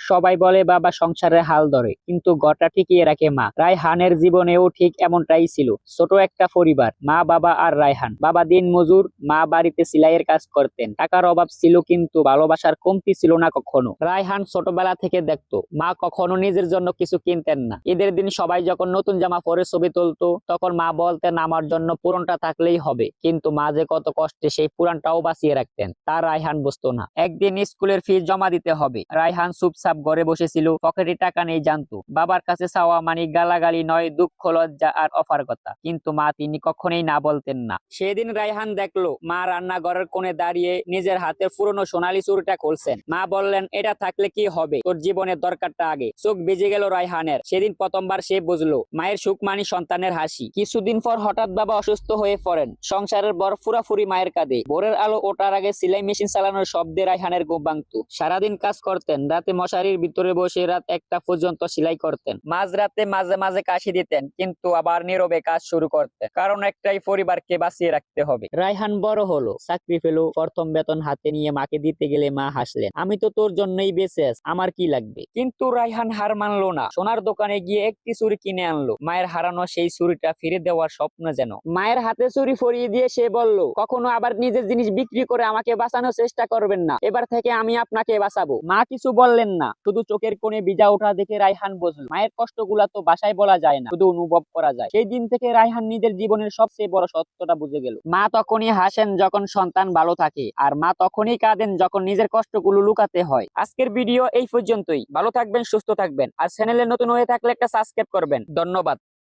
সবাই বলে বাবা সংসারের হাল ধরে, কিন্তু ঘরটা টিকিয়ে রাখে মা। রায়হানের জীবনেও ঠিক এমনটাই ছিল। ছোট একটা পরিবার, মা বাবা আর রায়হান। বাবা দিন মজুর, মা বাড়িতে সেলাইয়ের কাজ করতেন। টাকার অভাব ছিল কিন্তু ভালোবাসার কমতি ছিল না কখনো। রায়হান ছোটবেলা থেকে দেখতো মা কখনো নিজের জন্য কিছু কিনতেন না। ঈদের দিন সবাই যখন নতুন জামা পরে ছবি তুলতো তখন মা বলতেন আমার জন্য পুরনটা থাকলেই হবে, কিন্তু মা যে কত কষ্টে সেই পুরানটাও বাঁচিয়ে রাখতেন তা রায়হান বুঝতো না। একদিন স্কুলের ফি জমা দিতে হবে। রায়হান চুপচাপ ঘরে বসেছিল, পকেটে টাকা নেই জানতো। বাবার কাছে চাওয়া মানে গালাগালি নয়, দুঃখ লজ্জা আর অপারগতা। কিন্তু মা তিনি কখনোই না বলতেন না। সেদিন রায়হান দেখলো মা রান্নাঘরের কোণে দাঁড়িয়ে নিজের হাতে পুরনো সোনালী চুড়িটা খুলছেন। মা বললেন এটা থাকলে কি হবে, তোর জীবনের দরকারটা আগে। চোখ ভিজে গেল রায়হানের। সেদিন প্রথমবার সে বুঝলো মায়ের সুখ মানে সন্তানের হাসি। কিছুদিন পর হঠাৎ বাবা অসুস্থ হয়ে পড়েন। সংসারের বর পুরাপুরি মায়ের কাঁধে। ভোরের আলো ওঠার আগে সেলাই মেশিন চালানোর শব্দে রায়হানের ঘুম ভাঙতো। সারাদিন কাজ করতেন, রাতে মশারির ভিতরে বসে রাত 1টা পর্যন্ত সেলাই করতেন। মাঝরাতে মাঝে মাঝে কাশি দিতেন, কিন্তু আবার নীরবে কাজ শুরু করতেন, কারণ একটাই, পরিবারকে বাঁচিয়ে রাখতে হবে। রায়হান বড় হলো, চাকরি পেল, প্রথম বেতন হাতে নিয়ে মাকে দিতে গেলে মা হাসলেন, আমি তো তোর জন্যই বেঁচে আছি, আমার কি লাগবে। কিন্তু রায়হান হার মানলো না। সোনার দোকানে গিয়ে একটি চুড়ি কিনে আনলো। মায়ের হারানো সেই চুড়িটা ফিরে দেওয়ার স্বপ্ন যেন। মায়ের হাতে চুড়ি পরিয়ে দিয়ে সে বলল, কখনো আবার নিজের জিনিস বিক্রি করে আমাকে বাঁচানোর চেষ্টা করবেন না, এবার থেকে আমি আপনাকে বাঁচাবো। মা কিছু বললেন না, শুধু চোখের কোণে ভিজা ওঠা দেখে রায়হান বুঝলো মায়ের কষ্টগুলা তো ভাষায় বলা যায় না, শুধু অনুভব করা যায়। সেই দিন থেকে রায়হান নিজের জীবনের সবচেয়ে বড় সত্যটা বুঝে গেল। মা তখনই হাসেন যখন সন্তান ভালো থাকে, আর মা তখনই কাঁদেন যখন নিজের কষ্টগুলো লুকাতে হয়। আজকের ভিডিও এই পর্যন্তই। ভালো থাকবেন, সুস্থ থাকবেন, আর চ্যানেলে নতুন হয়ে থাকলে একটা সাবস্ক্রাইব করবেন। ধন্যবাদ।